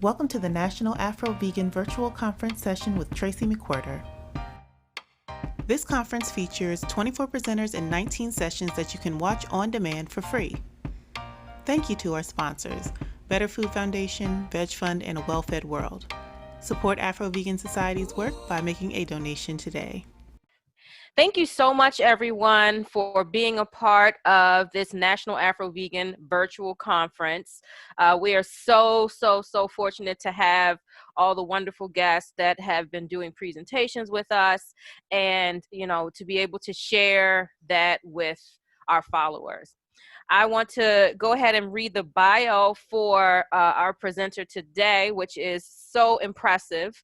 Welcome to the National Afro-Vegan Virtual Conference session with Tracye McQuirter. This conference features 24 presenters and 19 sessions that you can watch on demand for free. Thank you to our sponsors, Better Food Foundation, Veg Fund, and A Well-Fed World. Support Afro-Vegan Society's work by making a donation today. Thank you so much, everyone, for being a part of this National Afro-Vegan virtual conference. We are so fortunate to have all the wonderful guests that have been doing presentations with us and, to be able to share that with our followers. I want to go ahead and read the bio for our presenter today, which is so impressive,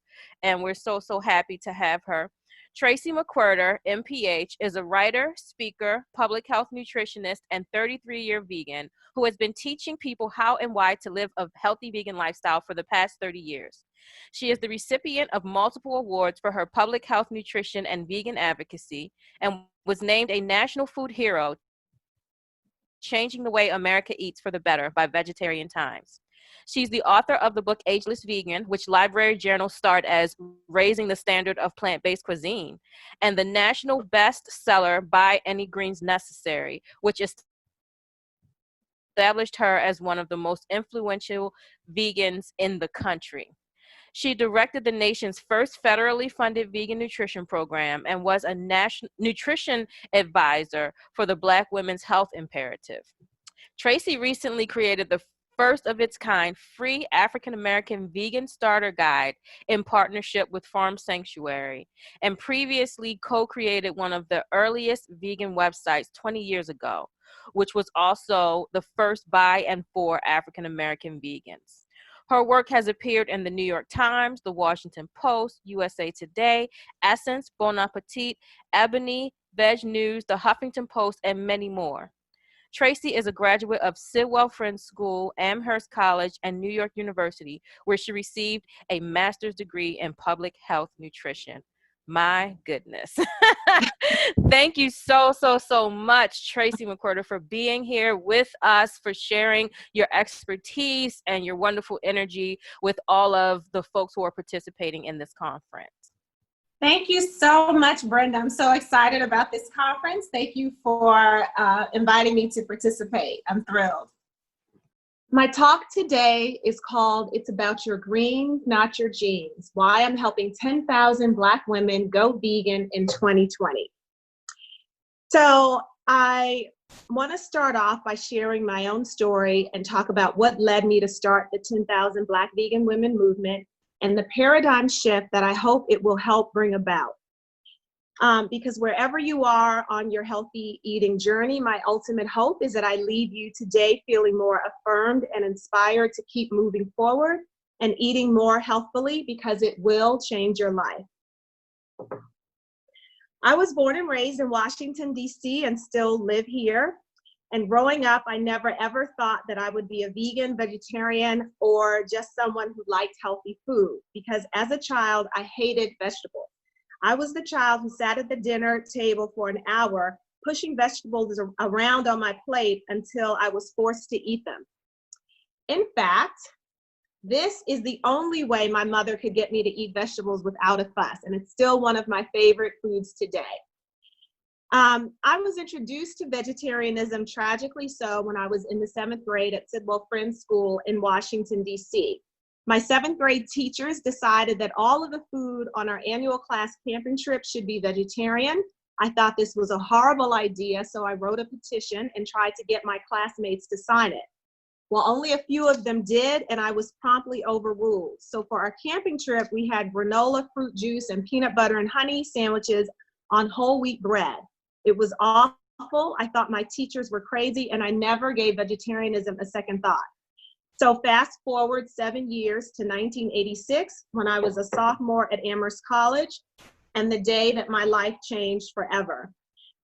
and we're so happy to have her. Tracye McQuirter, MPH, is a writer, speaker, public health nutritionist, and 33-year vegan who has been teaching people how and why to live a healthy vegan lifestyle for the past 30 years. She is the recipient of multiple awards for her public health nutrition and vegan advocacy and was named a National Food Hero, Changing the Way America Eats for the Better by Vegetarian Times. She's the author of the book Ageless Vegan, which Library Journal starred as Raising the Standard of Plant-Based Cuisine, and the national bestseller By Any Greens Necessary, which established her as one of the most influential vegans in the country. She directed the nation's first federally funded vegan nutrition program and was a national nutrition advisor for the Black Women's Health Imperative. Tracye recently created the first of its kind free African-American vegan starter guide in partnership with Farm Sanctuary, and previously co-created one of the earliest vegan websites 20 years ago, which was also the first by and for African-American vegans. Her work has appeared in the New York Times, the Washington Post, USA Today, Essence, Bon Appetit, Ebony, Veg News, the Huffington Post, and many more. Tracye is a graduate of Sidwell Friends School, Amherst College, and New York University, where she received a master's degree in public health nutrition. My goodness. Thank you so much, Tracye McQuirter, for being here with us, for sharing your expertise and your wonderful energy with all of the folks who are participating in this conference. Thank you so much, Brenda. I'm so excited about this conference. Thank you for inviting me to participate. I'm thrilled. My talk today is called It's About Your Green, Not Your Genes, Why I'm Helping 10,000 Black Women Go Vegan in 2020. So I want to start off by sharing my own story and talk about what led me to start the 10,000 Black Vegan Women movement and the paradigm shift that I hope it will help bring about. Because wherever you are on your healthy eating journey, my ultimate hope is that I leave you today feeling more affirmed and inspired to keep moving forward and eating more healthfully, because it will change your life. I was born and raised in Washington, D.C. and still live here. And growing up, I never ever thought that I would be a vegan, vegetarian, or just someone who liked healthy food, because as a child, I hated vegetables. I was the child who sat at the dinner table for an hour, pushing vegetables around on my plate until I was forced to eat them. In fact, this is the only way my mother could get me to eat vegetables without a fuss, and it's still one of my favorite foods today. I was introduced to vegetarianism, tragically so, when I was in the 7th grade at Sidwell Friends School in Washington, D.C. My 7th grade teachers decided that all of the food on our annual class camping trip should be vegetarian. I thought this was a horrible idea, so I wrote a petition and tried to get my classmates to sign it. Well, only a few of them did, and I was promptly overruled. So for our camping trip, we had granola, fruit juice, and peanut butter and honey sandwiches on whole wheat bread. It was awful. I thought my teachers were crazy, and I never gave vegetarianism a second thought. So fast forward 7 years to 1986, when I was a sophomore at Amherst College, and the day that my life changed forever.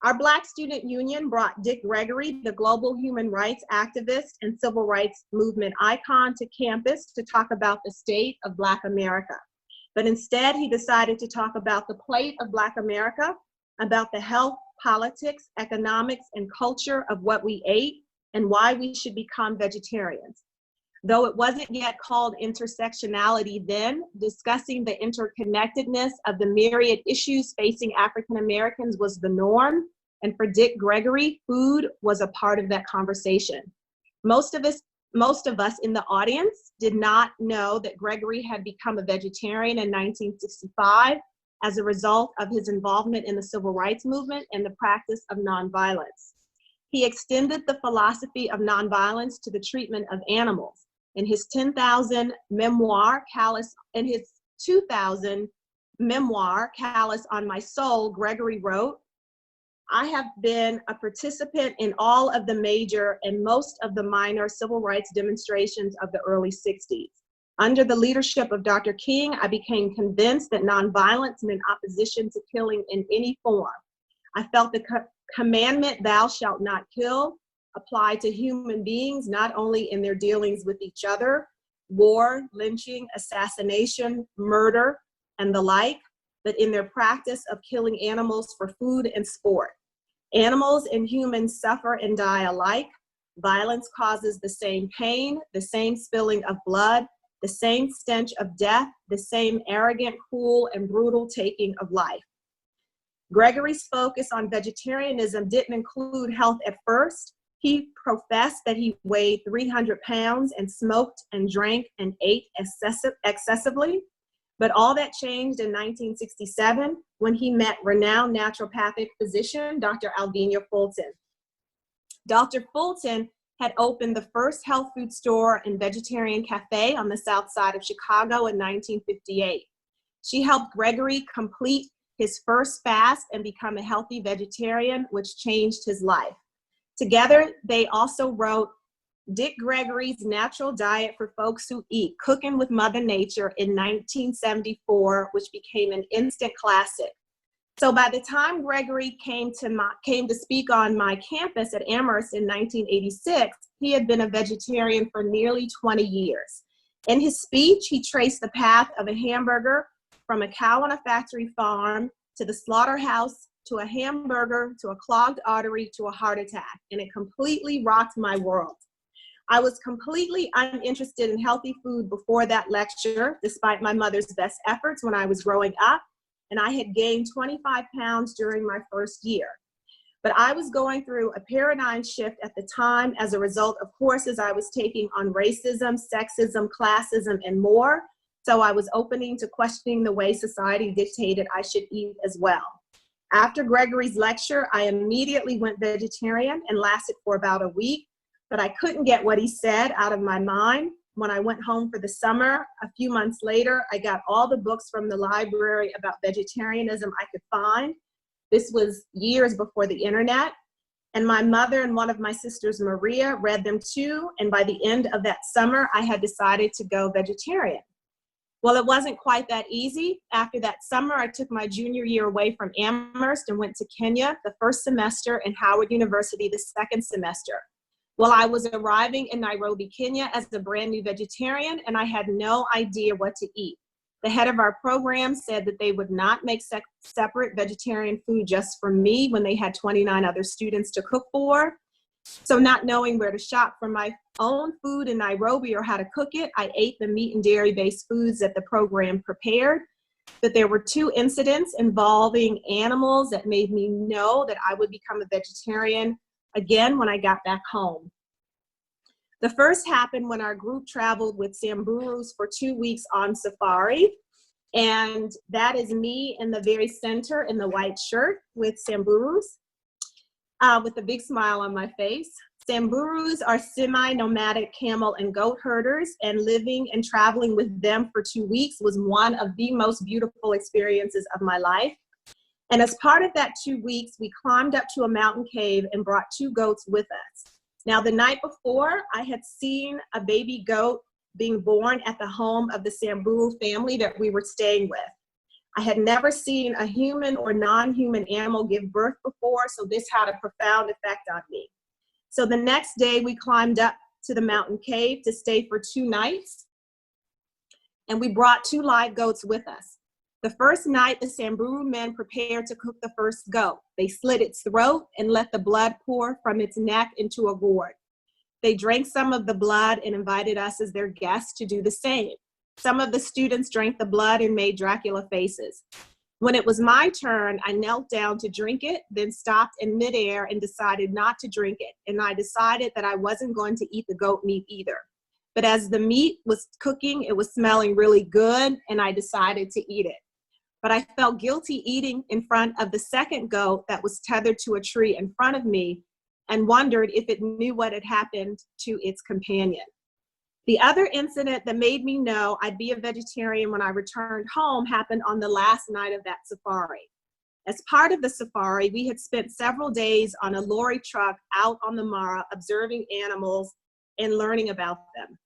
Our Black Student Union brought Dick Gregory, the global human rights activist and civil rights movement icon, to campus to talk about the state of Black America. But instead, he decided to talk about the plight of Black America, about the health, politics, economics, and culture of what we ate, and why we should become vegetarians. Though it wasn't yet called intersectionality then, discussing the interconnectedness of the myriad issues facing African Americans was the norm, and for Dick Gregory, food was a part of that conversation. Most of us in the audience did not know that Gregory had become a vegetarian in 1965 as a result of his involvement in the civil rights movement and the practice of nonviolence. He extended the philosophy of nonviolence to the treatment of animals. In his 2000 memoir, Callous on My Soul, Gregory wrote, "I have been a participant in all of the major and most of the minor civil rights demonstrations of the early 60s. Under the leadership of Dr. King, I became convinced that nonviolence meant opposition to killing in any form. I felt the commandment, thou shalt not kill, applied to human beings, not only in their dealings with each other, war, lynching, assassination, murder, and the like, but in their practice of killing animals for food and sport. Animals and humans suffer and die alike. Violence causes the same pain, the same spilling of blood, the same stench of death, the same arrogant, cruel, and brutal taking of life." Gregory's focus on vegetarianism didn't include health at first. He professed that he weighed 300 pounds and smoked and drank and ate excessively. But all that changed in 1967 when he met renowned naturopathic physician, Dr. Alvenia Fulton. Dr. Fulton had opened the first health food store and vegetarian cafe on the south side of Chicago in 1958. She helped Gregory complete his first fast and become a healthy vegetarian, which changed his life. Together, they also wrote Dick Gregory's Natural Diet for Folks Who Eat, Cooking with Mother Nature in 1974, which became an instant classic. So by the time Gregory came to speak on my campus at Amherst in 1986, he had been a vegetarian for nearly 20 years. In his speech, he traced the path of a hamburger from a cow on a factory farm to the slaughterhouse, to a hamburger, to a clogged artery, to a heart attack, and it completely rocked my world. I was completely uninterested in healthy food before that lecture, despite my mother's best efforts when I was growing up, and I had gained 25 pounds during my first year. But I was going through a paradigm shift at the time as a result of courses I was taking on racism, sexism, classism, and more, so I was opening to questioning the way society dictated I should eat as well. After Gregory's lecture, I immediately went vegetarian and lasted for about a week, but I couldn't get what he said out of my mind. When I went home for the summer, a few months later, I got all the books from the library about vegetarianism I could find. This was years before the internet. And my mother and one of my sisters, Maria, read them too. And by the end of that summer, I had decided to go vegetarian. Well, it wasn't quite that easy. After that summer, I took my junior year away from Amherst and went to Kenya the first semester and Howard University the second semester. Well, I was arriving in Nairobi, Kenya as a brand new vegetarian, and I had no idea what to eat. The head of our program said that they would not make separate vegetarian food just for me when they had 29 other students to cook for. So not knowing where to shop for my own food in Nairobi or how to cook it, I ate the meat and dairy-based foods that the program prepared. But there were 2 incidents involving animals that made me know that I would become a vegetarian again when I got back home. The first happened when our group traveled with Samburus for 2 weeks on safari. And that is me in the very center in the white shirt with Samburus, with a big smile on my face. Samburus are semi-nomadic camel and goat herders, and living and traveling with them for 2 weeks was one of the most beautiful experiences of my life. And as part of that 2 weeks, we climbed up to a mountain cave and brought 2 goats with us. Now, the night before, I had seen a baby goat being born at the home of the Samburu family that we were staying with. I had never seen a human or non-human animal give birth before, so this had a profound effect on me. So the next day, we climbed up to the mountain cave to stay for 2 nights, and we brought 2 live goats with us. The first night, the Samburu men prepared to cook the first goat. They slit its throat and let the blood pour from its neck into a gourd. They drank some of the blood and invited us as their guests to do the same. Some of the students drank the blood and made Dracula faces. When it was my turn, I knelt down to drink it, then stopped in midair and decided not to drink it. And I decided that I wasn't going to eat the goat meat either. But as the meat was cooking, it was smelling really good, and I decided to eat it. But I felt guilty eating in front of the second goat that was tethered to a tree in front of me, and wondered if it knew what had happened to its companion. The other incident that made me know I'd be a vegetarian when I returned home happened on the last night of that safari. As part of the safari, we had spent several days on a lorry truck out on the Mara observing animals and learning about them.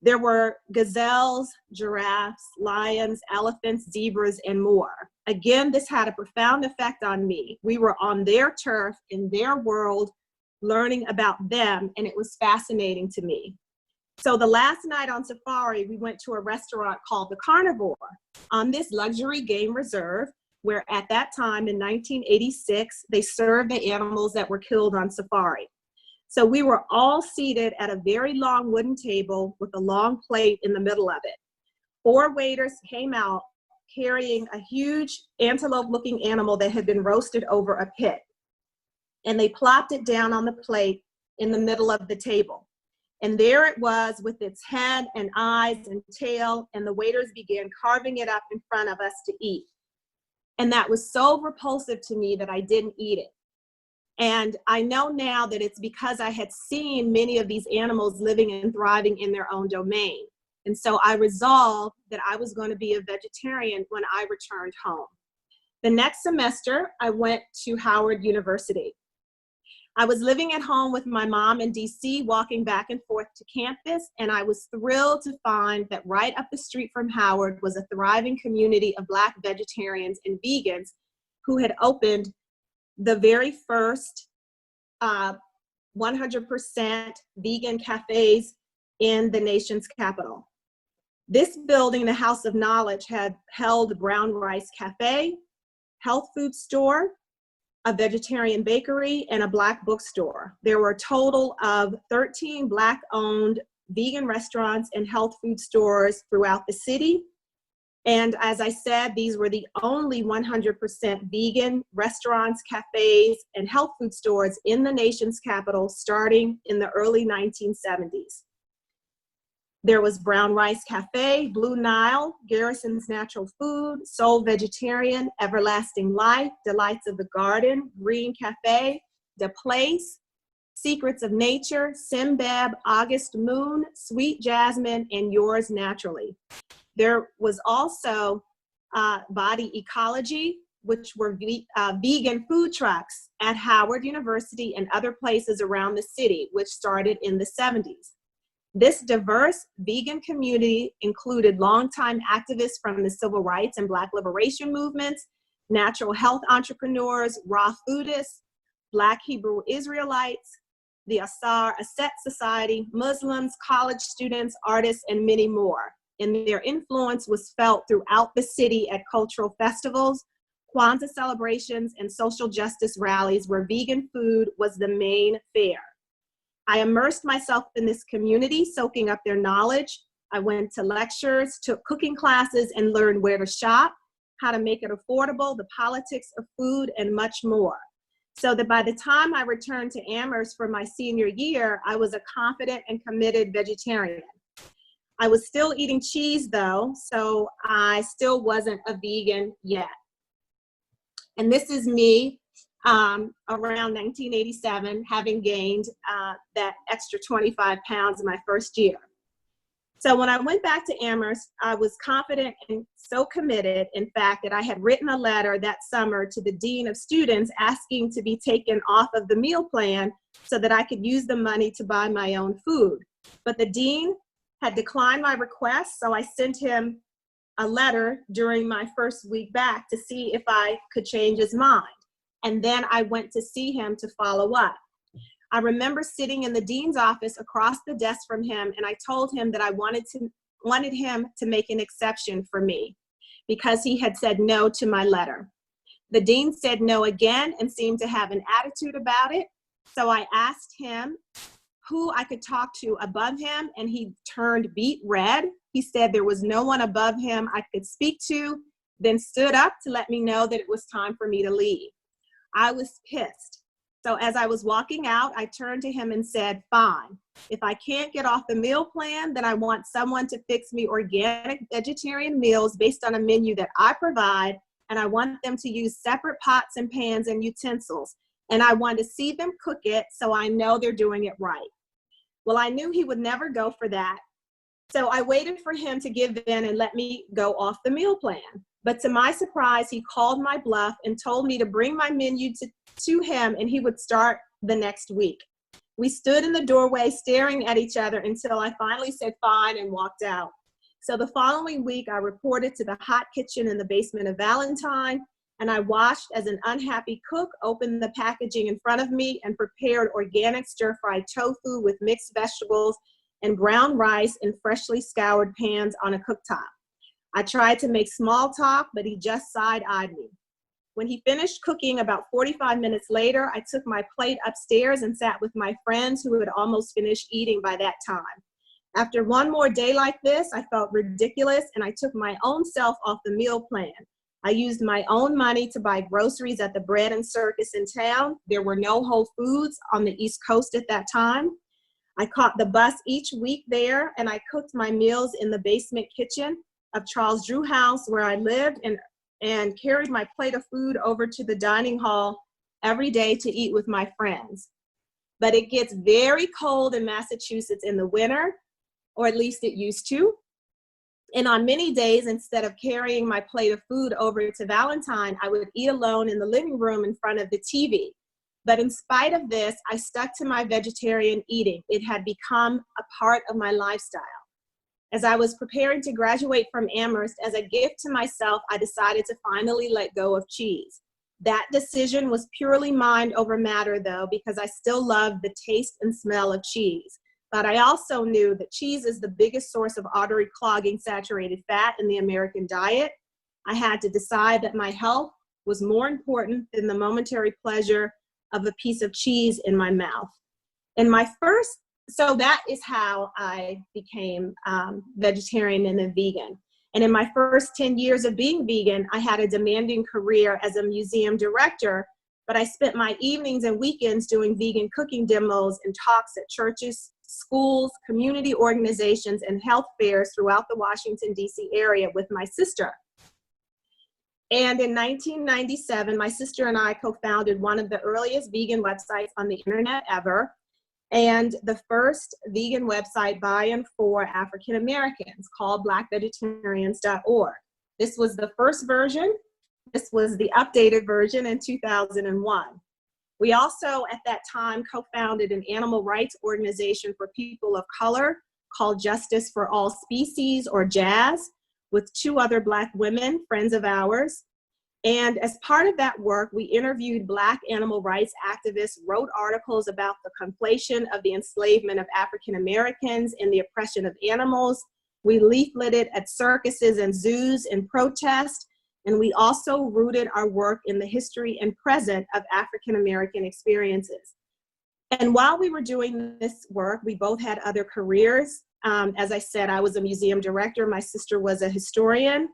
There were gazelles, giraffes, lions, elephants, zebras, and more. Again, this had a profound effect on me. We were on their turf, in their world, learning about them, and it was fascinating to me. So the last night on safari, we went to a restaurant called The Carnivore on this luxury game reserve, where at that time in 1986, they served the animals that were killed on safari. So we were all seated at a very long wooden table with a long plate in the middle of it. 4 waiters came out carrying a huge antelope-looking animal that had been roasted over a pit. And they plopped it down on the plate in the middle of the table. And there it was with its head and eyes and tail, and the waiters began carving it up in front of us to eat. And that was so repulsive to me that I didn't eat it. And I know now that it's because I had seen many of these animals living and thriving in their own domain. And so I resolved that I was going to be a vegetarian when I returned home. The next semester, I went to Howard University. I was living at home with my mom in DC, walking back and forth to campus, and I was thrilled to find that right up the street from Howard was a thriving community of Black vegetarians and vegans who had opened the very first 100% vegan cafes in the nation's capital. This building, the House of Knowledge, had held Brown Rice Cafe, health food store, a vegetarian bakery, and a Black bookstore. There were a total of 13 Black-owned vegan restaurants and health food stores throughout the city. And as I said, these were the only 100% vegan restaurants, cafes, and health food stores in the nation's capital starting in the early 1970s. There was Brown Rice Cafe, Blue Nile, Garrison's Natural Food, Soul Vegetarian, Everlasting Life, Delights of the Garden, Green Cafe, The Place, Secrets of Nature, Simbab, August Moon, Sweet Jasmine, and Yours Naturally. There was also Body Ecology, which were vegan food trucks at Howard University and other places around the city, which started in the 70s. This diverse vegan community included longtime activists from the civil rights and Black liberation movements, natural health entrepreneurs, raw foodists, Black Hebrew Israelites, the Asar Asset Society, Muslims, college students, artists, and many more. And their influence was felt throughout the city at cultural festivals, Kwanzaa celebrations, and social justice rallies where vegan food was the main fare. I immersed myself in this community, soaking up their knowledge. I went to lectures, took cooking classes, and learned where to shop, how to make it affordable, the politics of food, and much more. So that by the time I returned to Amherst for my senior year, I was a confident and committed vegetarian. I was still eating cheese though, so I still wasn't a vegan yet. And this is me around 1987, having gained that extra 25 pounds in my first year. So when I went back to Amherst, I was confident and so committed, in fact, that I had written a letter that summer to the dean of students asking to be taken off of the meal plan so that I could use the money to buy my own food. But the dean had declined my request, so I sent him a letter during my first week back to see if I could change his mind. And then I went to see him to follow up. I remember sitting in the dean's office across the desk from him, and I told him that I wanted him to make an exception for me because he had said no to my letter. The dean said no again and seemed to have an attitude about it. So I asked him who I could talk to above him, and he turned beet red. He said there was no one above him I could speak to, then stood up to let me know that it was time for me to leave. I was pissed. So as I was walking out, I turned to him and said, fine. If I can't get off the meal plan, then I want someone to fix me organic vegetarian meals based on a menu that I provide, and I want them to use separate pots and pans and utensils. And I want to see them cook it so I know they're doing it right. Well, I knew he would never go for that. So I waited for him to give in and let me go off the meal plan. But to my surprise, he called my bluff and told me to bring my menu to him, and he would start the next week. We stood in the doorway staring at each other until I finally said fine and walked out. So the following week, I reported to the hot kitchen in the basement of Valentine, and I watched as an unhappy cook opened the packaging in front of me and prepared organic stir-fried tofu with mixed vegetables and brown rice in freshly scoured pans on a cooktop. I tried to make small talk, but he just side-eyed me. When he finished cooking about 45 minutes later, I took my plate upstairs and sat with my friends who had almost finished eating by that time. After one more day like this, I felt ridiculous, and I took my own self off the meal plan. I used my own money to buy groceries at the bread and circus in town. There were no Whole Foods on the East Coast at that time. I caught the bus each week there, and I cooked my meals in the basement kitchen of Charles Drew House where I lived, and carried my plate of food over to the dining hall every day to eat with my friends. But it gets very cold in Massachusetts in the winter, or at least it used to. And on many days, instead of carrying my plate of food over to Valentine, I would eat alone in the living room in front of the TV. But in spite of this, I stuck to my vegetarian eating. It had become a part of my lifestyle. As I was preparing to graduate from Amherst, as a gift to myself, I decided to finally let go of cheese. That decision was purely mind over matter, though, because I still loved the taste and smell of cheese. But I also knew that cheese is the biggest source of artery clogging saturated fat in the American diet. I had to decide that my health was more important than the momentary pleasure of a piece of cheese in my mouth. So that is how I became vegetarian and then vegan. And in my first 10 years of being vegan, I had a demanding career as a museum director, but I spent my evenings and weekends doing vegan cooking demos and talks at churches, schools, community organizations, and health fairs throughout the Washington, D.C. area with my sister. And in 1997, my sister and I co-founded one of the earliest vegan websites on the internet ever, and the first vegan website by and for African Americans, called blackvegetarians.org. This was the first version. This was the updated version in 2001. We also, at that time, co-founded an animal rights organization for people of color called Justice for All Species, or JAZZ, with 2 other Black women, friends of ours. And as part of that work, we interviewed Black animal rights activists, wrote articles about the conflation of the enslavement of African Americans and the oppression of animals. We leafleted at circuses and zoos in protest, and we also rooted our work in the history and present of African American experiences. And while we were doing this work, we both had other careers. As I said, I was a museum director, my sister was a historian.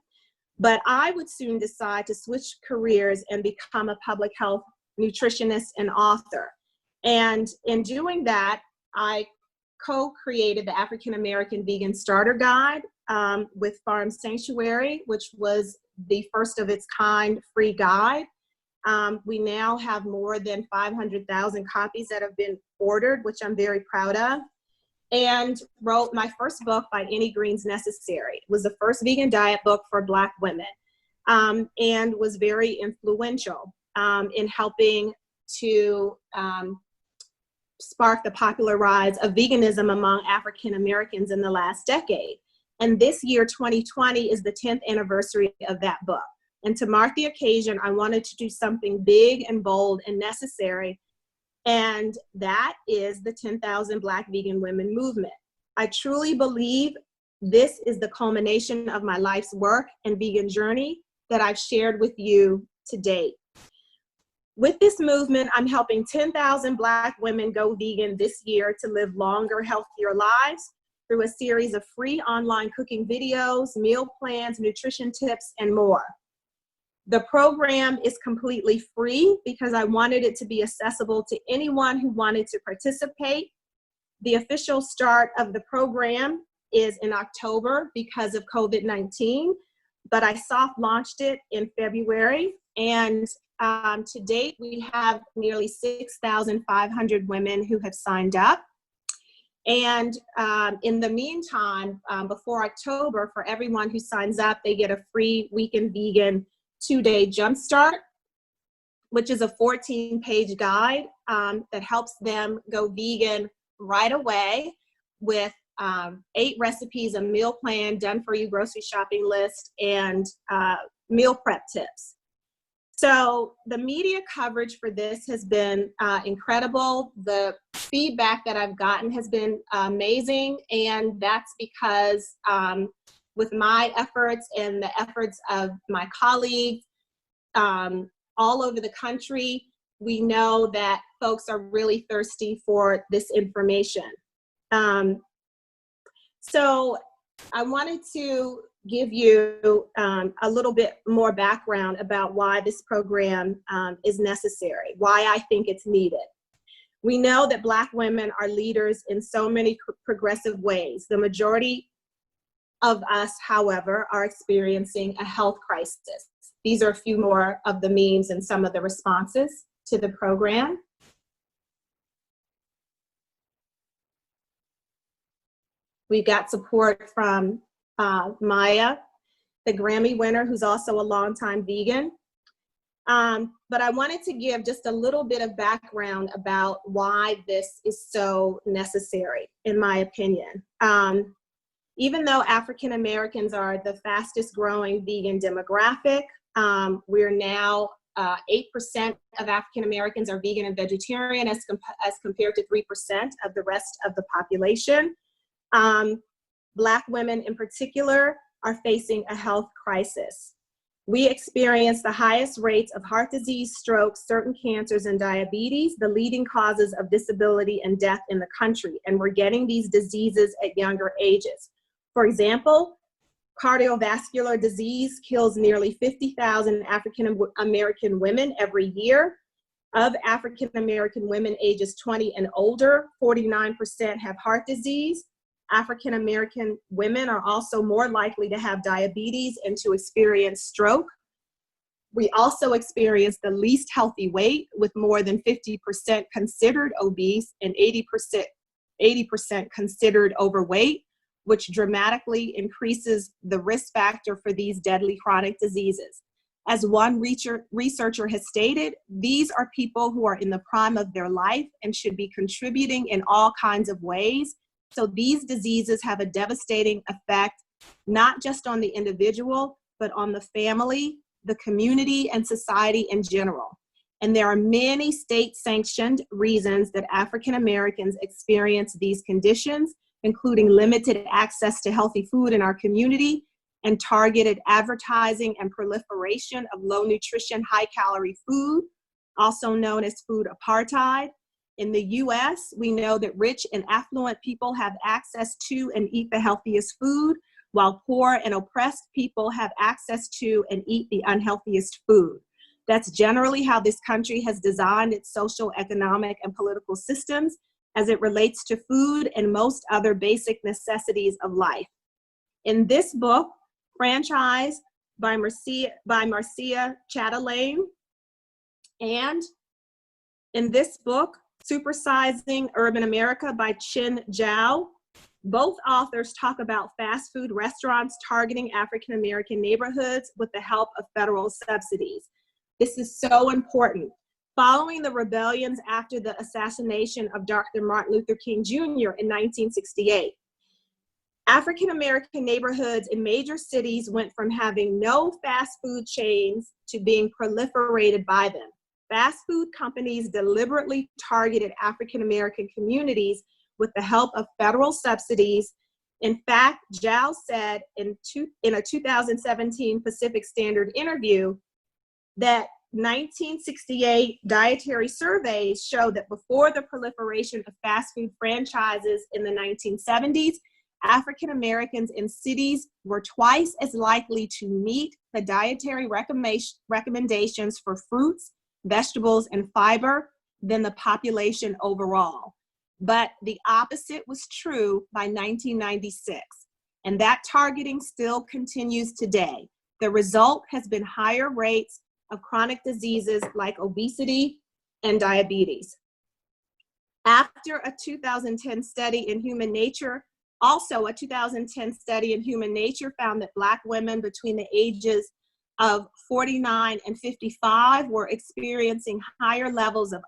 But I would soon decide to switch careers and become a public health nutritionist and author. And in doing that, I co-created the African American Vegan Starter Guide with Farm Sanctuary, which was the first of its kind free guide. We now have more than 500,000 copies that have been ordered, which I'm very proud of. And wrote my first book, By Any Greens Necessary. It was the first vegan diet book for Black women, and was very influential in helping to spark the popular rise of veganism among African Americans in the last decade. And this year, 2020, is the 10th anniversary of that book. And to mark the occasion, I wanted to do something big and bold and necessary, and that is the 10,000 Black vegan women movement. I truly believe this is the culmination of my life's work and vegan journey that I've shared with you to date. With this movement, I'm helping 10,000 Black women go vegan this year to live longer, healthier lives through a series of free online cooking videos, meal plans, nutrition tips, and more. The program is completely free because I wanted it to be accessible to anyone who wanted to participate. The official start of the program is in October because of COVID-19, but I soft launched it in February, and to date, we have nearly 6,500 women who have signed up. And in the meantime, before October, for everyone who signs up, they get a free Weekend Vegan 2-day jumpstart, which is a 14-page guide that helps them go vegan right away with 8 recipes, a meal plan, done for you grocery shopping list, and meal prep tips. So the media coverage for this has been incredible. The feedback that I've gotten has been amazing, and that's because with my efforts and the efforts of my colleagues all over the country, we know that folks are really thirsty for this information. So I wanted to give you a little bit more background about why this program is necessary, why I think it's needed. We know that Black women are leaders in so many progressive ways. The majority of us, however, are experiencing a health crisis. These are a few more of the memes and some of the responses to the program. We got support from Maya, the Grammy winner, who's also a longtime vegan. But I wanted to give just a little bit of background about why this is so necessary, in my opinion. Even though African Americans are the fastest growing vegan demographic, we're now 8% of African Americans are vegan and vegetarian as compared to 3% of the rest of the population. Black women in particular are facing a health crisis. We experience the highest rates of heart disease, stroke, certain cancers, and diabetes, the leading causes of disability and death in the country, and we're getting these diseases at younger ages. For example, cardiovascular disease kills nearly 50,000 African American women every year. Of African American women ages 20 and older, 49% have heart disease. African American women are also more likely to have diabetes and to experience stroke. We also experience the least healthy weight, with more than 50% considered obese and 80% considered overweight, which dramatically increases the risk factor for these deadly chronic diseases. As one researcher has stated, these are people who are in the prime of their life and should be contributing in all kinds of ways. So these diseases have a devastating effect, not just on the individual, but on the family, the community, and society in general. And there are many state-sanctioned reasons that African Americans experience these conditions, including limited access to healthy food in our community and targeted advertising and proliferation of low nutrition, high calorie food, also known as food apartheid. In the US, we know that rich and affluent people have access to and eat the healthiest food, while poor and oppressed people have access to and eat the unhealthiest food. That's generally how this country has designed its social, economic, and political systems as it relates to food and most other basic necessities of life. In this book, Franchise by Marcia Chatelain, and in this book, Supersizing Urban America by Chin Zhao, both authors talk about fast food restaurants targeting African American neighborhoods with the help of federal subsidies. This is so important. Following the rebellions after the assassination of Dr. Martin Luther King Jr. in 1968, African American neighborhoods in major cities went from having no fast food chains to being proliferated by them. Fast food companies deliberately targeted African American communities with the help of federal subsidies. In fact, Zhao said in a 2017 Pacific Standard interview that 1968 dietary surveys show that before the proliferation of fast food franchises in the 1970s, African Americans in cities were twice as likely to meet the dietary recommendations for fruits, vegetables, and fiber than the population overall. But the opposite was true by 1996, and that targeting still continues today. The result has been higher rates of chronic diseases like obesity and diabetes. After a 2010 study in Human Nature, also a 2010 study in Human Nature found that Black women between the ages of 49 and 55 were experiencing higher levels of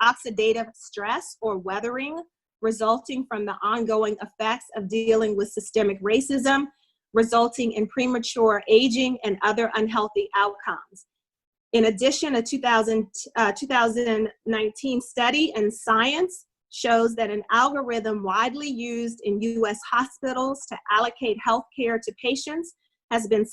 oxidative stress or weathering, resulting from the ongoing effects of dealing with systemic racism, resulting in premature aging and other unhealthy outcomes. In addition, a 2019 study in Science shows that an algorithm widely used in US hospitals to allocate healthcare to patients has been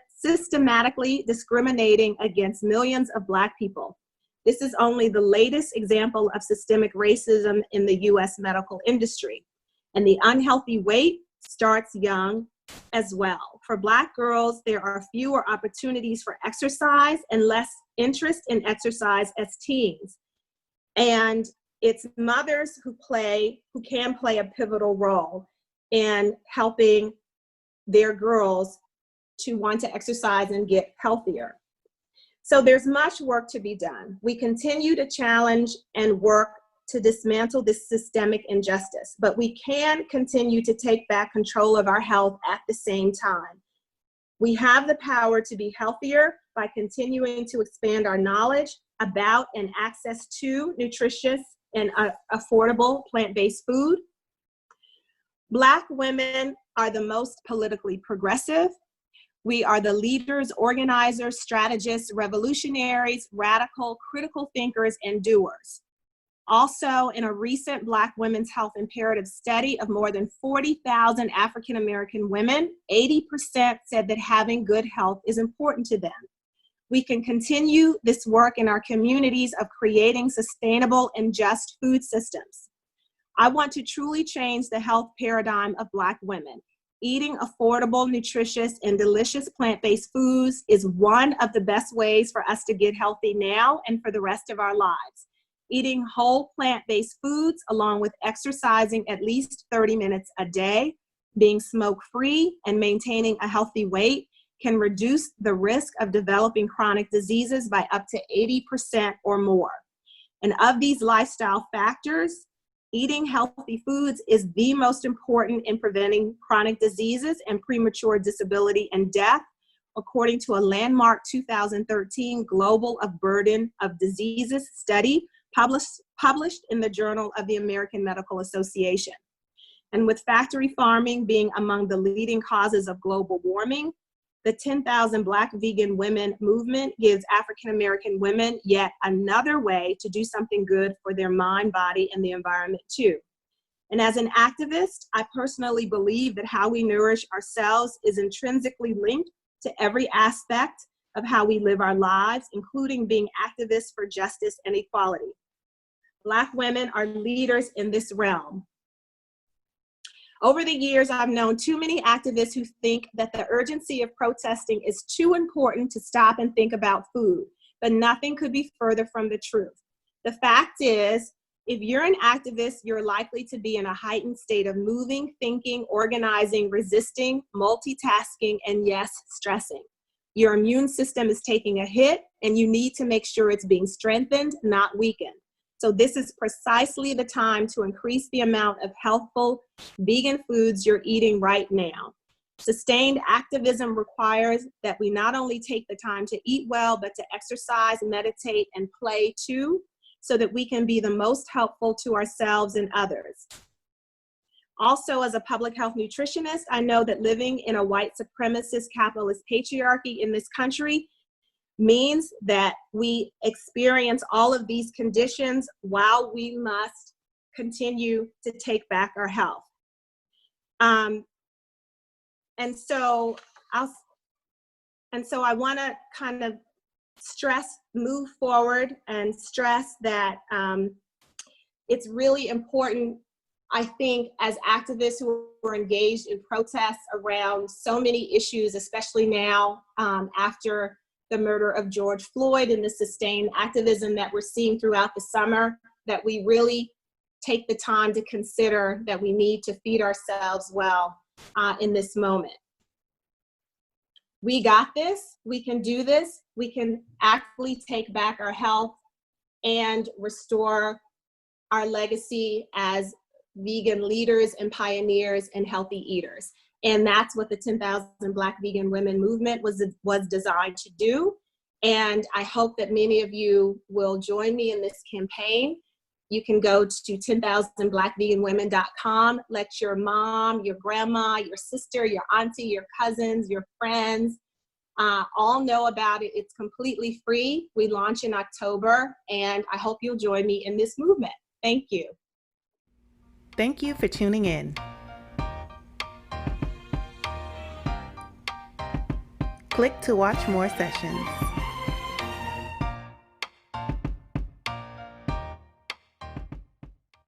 systematically discriminating against millions of Black people. This is only the latest example of systemic racism in the US medical industry. And the unhealthy weight starts young as well. For Black girls, there are fewer opportunities for exercise and less interest in exercise as teens. And it's mothers who can play a pivotal role in helping their girls to want to exercise and get healthier. So there's much work to be done. We continue to challenge and work to dismantle this systemic injustice, but we can continue to take back control of our health at the same time. We have the power to be healthier by continuing to expand our knowledge about and access to nutritious and affordable plant-based food. Black women are the most politically progressive. We are the leaders, organizers, strategists, revolutionaries, radical, critical thinkers, and doers. Also, in a recent Black Women's Health Imperative study of more than 40,000 African American women, 80% said that having good health is important to them. We can continue this work in our communities of creating sustainable and just food systems. I want to truly change the health paradigm of Black women. Eating affordable, nutritious, and delicious plant-based foods is one of the best ways for us to get healthy now and for the rest of our lives. Eating whole plant-based foods along with exercising at least 30 minutes a day, being smoke-free, and maintaining a healthy weight can reduce the risk of developing chronic diseases by up to 80% or more. And of these lifestyle factors, eating healthy foods is the most important in preventing chronic diseases and premature disability and death, according to a landmark 2013 Global of Burden of Diseases study published in the Journal of the American Medical Association. And with factory farming being among the leading causes of global warming, the 10,000 Black vegan women movement gives African American women yet another way to do something good for their mind, body, and the environment too. And as an activist, I personally believe that how we nourish ourselves is intrinsically linked to every aspect of how we live our lives, including being activists for justice and equality. Black women are leaders in this realm. Over the years, I've known too many activists who think that the urgency of protesting is too important to stop and think about food, but nothing could be further from the truth. The fact is, if you're an activist, you're likely to be in a heightened state of moving, thinking, organizing, resisting, multitasking, and yes, stressing. Your immune system is taking a hit, and you need to make sure it's being strengthened, not weakened. So this is precisely the time to increase the amount of healthful vegan foods you're eating right now. Sustained activism requires that we not only take the time to eat well, but to exercise, meditate, and play too, so that we can be the most helpful to ourselves and others. Also, as a public health nutritionist, I know that living in a white supremacist capitalist patriarchy in this country means that we experience all of these conditions while we must continue to take back our health. And so I want to kind of move forward and stress that it's really important, I think, as activists who are engaged in protests around so many issues, especially now after the murder of George Floyd and the sustained activism that we're seeing throughout the summer, that we really take the time to consider that we need to feed ourselves well in this moment. We got this, we can do this, we can actively take back our health and restore our legacy as vegan leaders and pioneers and healthy eaters. And that's what the 10,000 Black Vegan Women movement was designed to do. And I hope that many of you will join me in this campaign. You can go to 10,000blackveganwomen.com, let your mom, your grandma, your sister, your auntie, your cousins, your friends, all know about it. It's completely free. We launch in October, and I hope you'll join me in this movement. Thank you. Thank you for tuning in. Click to watch more sessions.